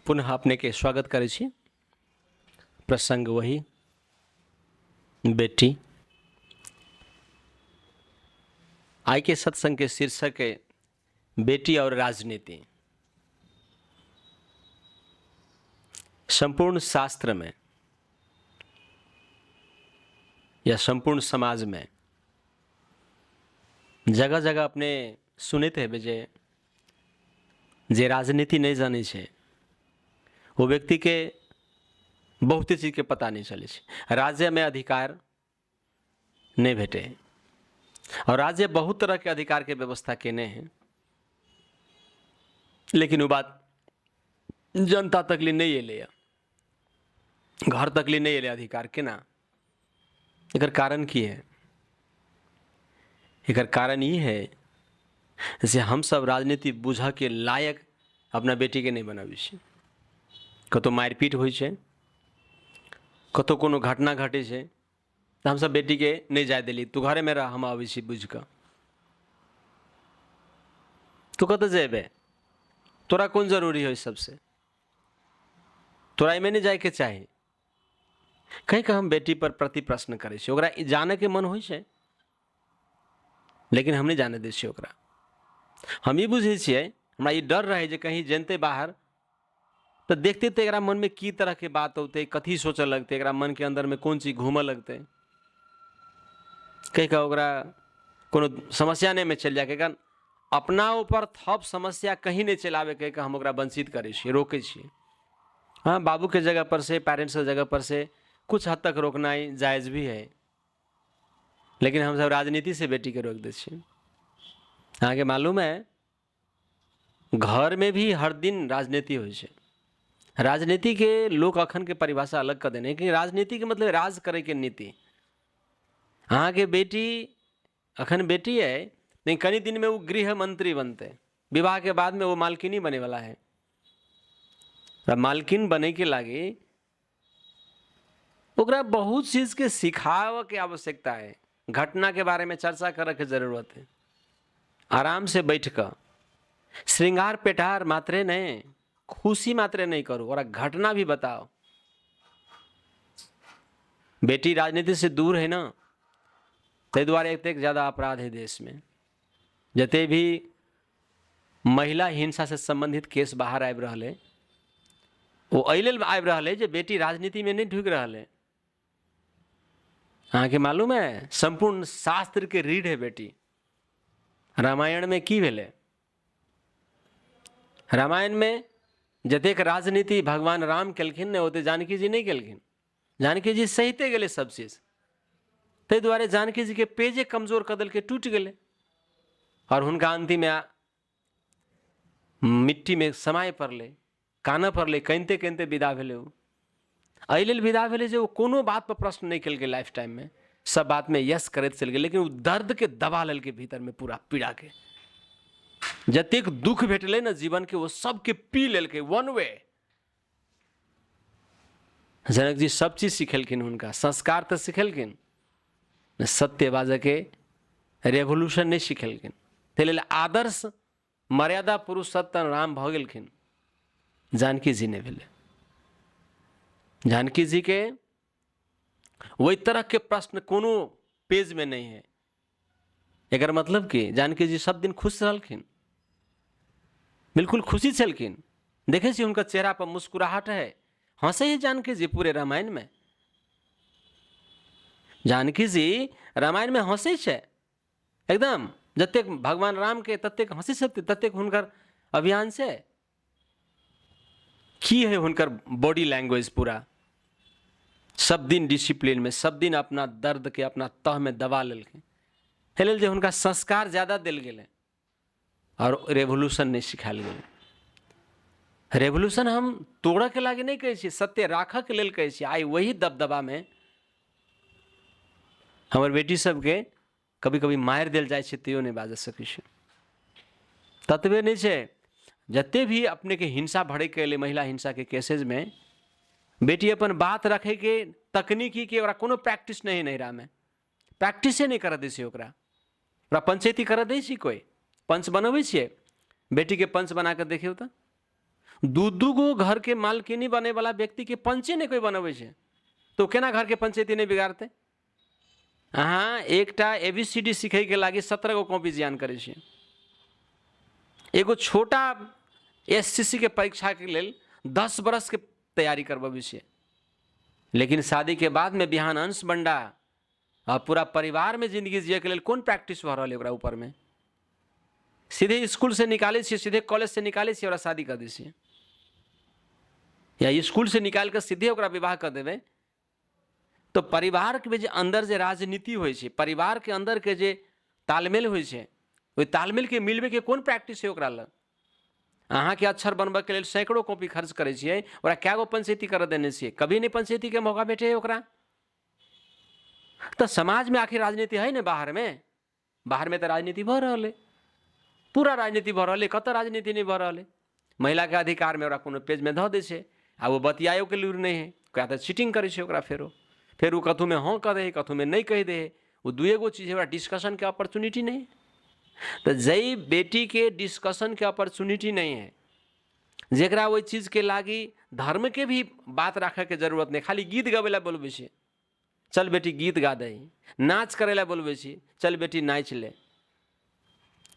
पुनः अपने के स्वागत करै छी। प्रसंग वही बेटी। आई के सत्संग के शीर्षक है बेटी और राजनीति। संपूर्ण शास्त्र में या संपूर्ण समाज में जगह जगह अपने सुनते हैं जे जे राजनीति नहीं जाने छे वो व्यक्ति के बहुत चीज के पता नहीं चले छे। राज्य में अधिकार नहीं भेटे और राज्य बहुत तरह के अधिकार के व्यवस्था केने हैं, लेकिन वो बात जनता तक ले नहीं एले, घर तक ले नहीं एले अधिकार केना। एकर कारण की है? एकर कारण ये है जैसे हम सब राजनीति बुझ के लायक अपना बेटी के नहीं बनाबी छी। कतो मारपीट होइ छै, कतो कोनो घटना घटे छै तो हम सब बेटी के नहीं जाए दिली, तू घरे में रह, हम आबे छी बुझ के। तू कत जेबे? तोरा कौन जरूरी है? सबसे तोरा में नहीं जाए के चाहे। कहीं का हम बेटी पर प्रति प्रश्न करे छी, ओकरा जाने के मन होइ छै लेकिन हम नहीं जाने दे छी ओकरा। हम ये बुझे छियै, हमरा ये डर रहे जे कहीं जनते बाहर तो देखते तो एकरा मन में की तरह के बात होते, कथी सोचे लगते, एकरा मन के अंदर में कौन चीज घूमे लगते। कहीं का ओकरा कोनो समस्या नहीं में चल जाए के अपना ऊपर थप समस्या कहीं नहीं चलावे के हम ओकरा वंचित करे छी, रोके छी। हाँ, बाबू के जगह पर से, पेरेंट्स के जगह पर से कुछ हद तक रोकना ही जायज भी है, लेकिन हम सब राजनीति से बेटी के रोक दे छी। आगे मालूम है घर में भी हर दिन राजनीति हो छै। राजनीति के लोग अखन के परिभाषा अलग कर देने कि राजनीति के मतलब राज करे के नीति। अहाँ के बेटी अखन बेटी है, नहीं कई दिन में वो गृह मंत्री बनते, विवाह के बाद में वो मालकिनी बने वाला है। मालकिन बने के लागे ओकरा बहुत चीज के सिखाव के आवश्यकता है, घटना के बारे में चर्चा करे के जरूरत है। आराम से बैठ कर श्रृंगार पेटार मात्रे नहीं, खुशी मात्रे नहीं करो और घटना भी बताओ। बेटी राजनीति से दूर है ना, ते द्वारे एक ज्यादा अपराध है देश में। जते भी महिला हिंसा से संबंधित केस बाहर आबि रहले वो अइलेल आबि रहले जे बेटी राजनीति में नहीं ढुक रहले। अहाँ के मालूम है संपूर्ण शास्त्र के रीढ़ है बेटी। रामायण में की भेले? रामायण में जतेक राजनीति भगवान राम केलखिन ने ओते जानकी जी नहीं केलखिन। जानकी जी सहिते गेले सब चीज, ते द्वारे जानकी जी के पेजे कमजोर कदल के टूट गेले और हुनका अंतिम में मिट्टी में समय पड़ले, काना पड़ले, कनते कनते विदा भेले। अइलेल विदा भेले जे वो कोनो बात पर प्रश्न नहीं केलके लाइफ टाइम में, सब बात में यस करते चल गए, लेकिन वो दर्द के दबा लेल के भीतर में पूरा पीड़ा के जतेक दुख भेटले ना जीवन के वो सब के पी लेल के वन वे। जनक जी सब चीज सिखेलखिन, उनका संस्कार तो सिखेलखिन, सत्य बाजे के रेवोल्यूशन नहीं सिखेलखिन। ते लेल आदर्श मर्यादा पुरुषोत्तम राम भ गेलखिन, जानकी जी ने भेले। जानकी जी के वही तरह के प्रश्न कोनो पेज में नहीं है। एकर मतलब कि जानकी जी सब दिन खुश रहलखिन, बिल्कुल खुशी छलखिन। देखे छी उनका चेहरा पर मुस्कुराहट है, हंसे ही जानकी जी पूरे रामायण में। जानकी जी रामायण में हंसे छे एकदम, जतेक भगवान राम के ततेक हंसी छथि, ततेक हुनकर अभियान से की है हुनकर बॉडी लैंग्वेज पूरा। सब दिन डिसिप्लिन में, सब दिन अपना दर्द के अपना तह में दबा लेलखिन। हेलेल जे हुनका संस्कार ज्यादा दिल गेले और रेवोल्यूशन नहीं सिखायल गेले। रेवोल्यूशन हम तोड़े के लागे नहीं कहे छी, सत्य राखऽ के लेल कहे छी। आई वही दबदबा में हमर बेटी सबके कभी कभी मार दिल जाए तैयो नहीं बाज सकै छै। ततबे नहीं छै, जते भी अपने के हिंसा भड़े के लिए महिला हिंसा के केसेज में बेटी अपन बात रखे के तकनीकी के ओकरा कोनो प्रैक्टिस नहीं नहिरा में, प्रैक्टिसे नहीं कर दै छै ओकरा पंचायती कर दै छी। कोई पंच बनबै छियै, बेटी के पंच बना के देखियो तो दू दू गो घर के मालकिनी बने वाला व्यक्ति के पंचे नहीं कोई बनवे छे तो केना घर के पंचायती नहीं बिगाड़ते। अहाँ एकटा ABCD सीखे के लागी 17 गो कॉपी जियान करे छे। एगो छोटा SCC के परीक्षा के लेल 10 बरस के तैयारी करबे छे, लेकिन शादी के बाद में बिहान अंश बंडा और पूरा परिवार में जिंदगी जिये के लेल कौन प्रैक्टिस भ रहल है ओकरा ऊपर में। सीधे स्कूल से निकाले छे, सीधे कॉलेज से निकाले छे और शादी कर दी छे, या स्कूल से निकाल कर सीधे ओकरा विवाह कर देवे। तो परिवार के जे अंदर जे राजनीति होय छे, परिवार के अंदर के जे तालमेल होय छे, ओइ तालमेल के मिलबे के कौन प्रैक्टिस है ओकरा लग। अहाँ के अक्षर बनबे के लेल सैकड़ों कॉपी खर्च करे छियै, ओकरा कैगो पंचायती कर देने छियै, कभी नहीं पंचायती के मौका भेटे ओकरा। तो समाज में आखिर राजनीति है ना, बाहर में तो राजनीति भ रहल है, पूरा राजनीति भ रहल है। कत राजनीति नहीं भ रहल है। महिला के अधिकार में ओकरा कोनो पेज में धऽ दै छै, आ वो बतियायो के लूर नहीं है, क्या तो चीटिंग करे छै ओकरा। फिर वो कथू में हाँ कह दे, कथू में नहीं कह दे। वो दुए गो चीज है, डिस्कशन के अपॉर्चुनिटी नहीं है। तो जई बेटी के डिस्कशन के अपॉर्चुनिटी नहीं है, जेकरा वो चीज के लागी धर्म के भी बात रखे के जरूरत नहीं, खाली गीत गावे ला बोलबे छे, चल बेटी गीत गा दे। नाच करे ला बोलबे छे, चल बेटी नाच ले।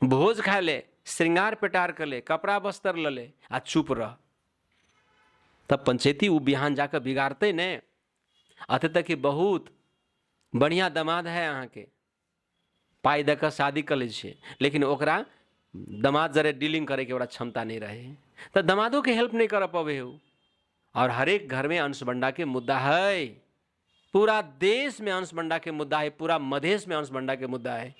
भोज खा ले, श्रृंगार पेटार कर ले, कपड़ा बस्तर ल ले, आ चुप रह। तब पंचायती वो बिहान जाकर बिगाड़ते ने। अत तक कि बहुत बढ़िया दामाद है अहाँ के, पाई देकर शादी कर लै छे, लेकिन ओकरा दामाद जरे डीलिंग करे के ओकरा क्षमता नहीं रहे, तो दामादों के हेल्प नहीं कर पावे हो। और हर एक घर में अंशबंडा के मुद्दा है, पूरा देश में अंशबंडा के मुद्दा है, पूरा मधेश में अंशबंडा के मुद्दा है।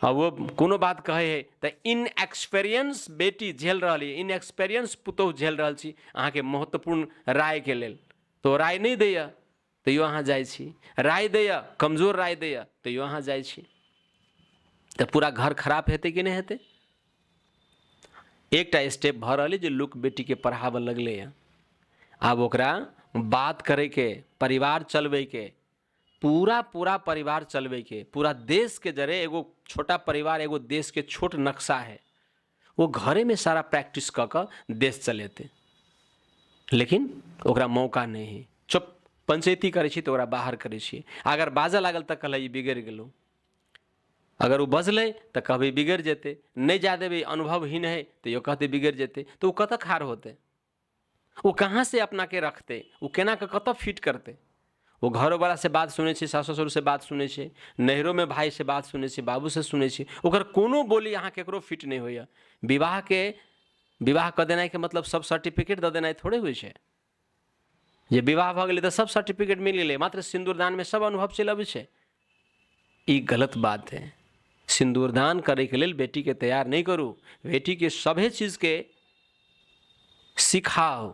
और वो कोनो बात कहे है तो इन एक्सपीरियंस बेटी झेल रही है, इन एक्सपीरियंस पुतोह झेल रही छी अहाँ के महत्वपूर्ण राय के लेल। तो राय नहीं दैया तो यो अहाँ जाइ छी, राय दैया कमजोर राय दैया तो यो अहाँ जाइ छी, तो पूरा घर खराब हेते कि नहीं हेते। एकटा स्टेप भ रहल है जे लोक बेटी के पढ़ावे लगले है। आब ओकरा बात करे के, परिवार चलवे के, पूरा परिवार चलवे के, पूरा देश के जरे एगो छोटा परिवार एगो देश के छोट नक्शा है, वो घरे में सारा प्रैक्टिस कर देश चलेते। लेकिन ओकरा मौका नहीं है, चुप पंचायती करे छी तो ओकरा बाहर करे छी। अगर बाजा लागल तो कहल बिगड़ गेलो, अगर वो बजले तो कहबे बिगड़ जेते, नहीं जा देवे अनुभवहीन है तो यो कहते बिगड़ जेते। तो वो कत खार होते, वो कहाँ से अपना के रखते, वो केना के कत फिट करते। वो घरों वाला से बात सुने छे, सास ससुर से बात सुने छे, नहरों में भाई से बात सुने छे, बाबू से सुने छे, ओकर कोनो बोली यहाँ केकरो फिट नहीं होइया। विवाह कर देना के मतलब सब सर्टिफिकेट दे देना थोड़े हुए छे। जे विवाह भ गेलै तो सब सर्टिफिकेट मिल गेलै, मात्र सिंदूरदान में सब अनुभव चल अबै छे। ई गलत बात है। सिंदूरदान करे के लेल बेटी के तैयार नहीं करू, बेटी के सभे चीज के सिखाओ।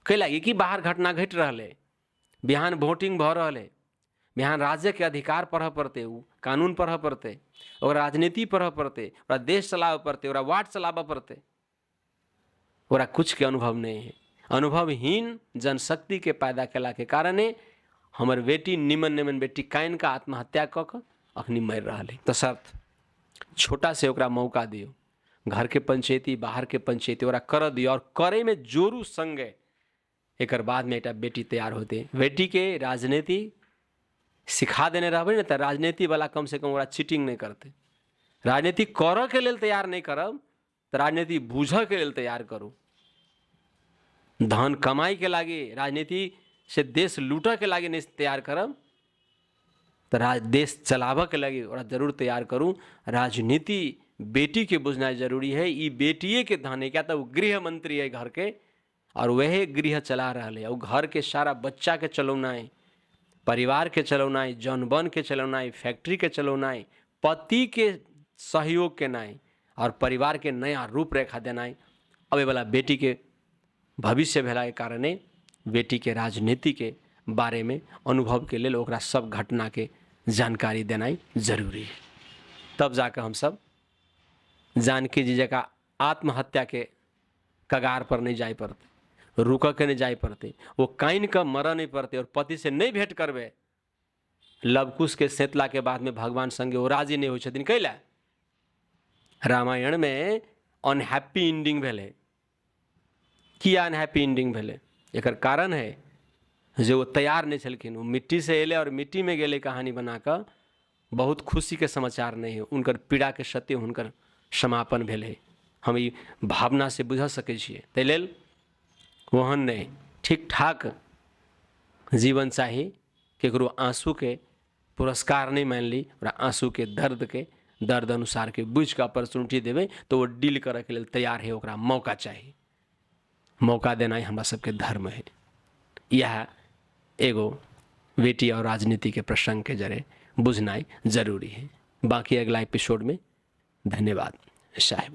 कई लागी कि बाहर घटना घट रहे, बिहान वोटिंग भ रहे, बिहान राज्य के अधिकार पढ़ पड़ते, कानून पढ़ पड़ते, और राजनीति पढ़ पड़ते, और देश चलावे पड़ते, और वार्ड चलावे पड़ते, और कुछ के अनुभव नहीं है। अनुभवहीन जनशक्ति के पैदा केला के कारणे हमर बेटी निमन बेटी काइन का आत्महत्या कऽ अखनी मर रहा है। तो शर्त छोटा से ओकरा मौका दियो, घर के पंचायती बाहर के पंचायती ओकरा कर दियो, और करे में जोरू संगे एक बाद में एक बेटी तैयार होते। बेटी के राजनीति सिखा देने रहबे न तो राजनीति वाला कम से कम ओकरा चीटिंग नहीं करते। राजनीति करऽ के लेल तैयार नहीं करब तो राजनीति बूझऽ के लेल तैयार करू। धन कमाई के लागे राजनीति से देश लूटऽ के लागे नहीं तैयार करब तो देश चलावऽ के लगे ओकरा जरूर तैयार करूँ। राजनीति बेटी के बुझनाइ जरूरी है। ई बेटिए के धन है, क्या तो गृह मंत्री है घर के, और वह गृह चला रहा है। और घर के सारा बच्चा के चलौनाई, परिवार के चलौनाई, जनबन के चलौनाई, फैक्ट्री के चलौनाई, पति के सहयोग के नाई, और परिवार के नया रूपरेखा देनाई अबे वाला बेटी के भविष्य भेला के कारणे बेटी के राजनीति के बारे में अनुभव के लेल ओकरा सब घटना के जानकारी देनाई जरूरी है। तब जाकर हम सब जानकी जी जका आत्महत्या के कगार पर नहीं जाए पड़ते, रुक के नहीं जाए पड़ते, वो काइन का मर नहीं पड़ते, और पति से नहीं भेंट करबे। लवकुश के सेतला के बाद में भगवान संगे वो राजी नहीं हो छथिन। कैला रामायण में अनहैप्पी एंडिंग भेले, किया अनहैप्पी एंडिंग भेलै, एकर कारण है जे वो तैयार नहीं छलखिन। वो मिट्टी से एले और मिट्टी में गेले कहानी बनाकर बहुत खुशी के समाचार नहीं है। उनकर पीड़ा के सत्य हुनकर समापन भेल है। हम ई भावना से बुझ सकै छियै। ताहि लेल ओहन नहीं, ठीक ठाक जीवन चाही। केकरो आंसू के पुरस्कार नहीं मान ली, और आंसू के दर्द अनुसार के बुझ के अपॉर्चुनिटी देवे तो वो डील करे के लेल तैयार है। ओकरा मौका चाहिए, मौका देना ही हमरा सबके धर्म है। यह एगो बेटी और राजनीति के प्रसंग के जरे बुझनाई जरूरी है। बाकी अगला एपिसोड में। धन्यवाद साहिब।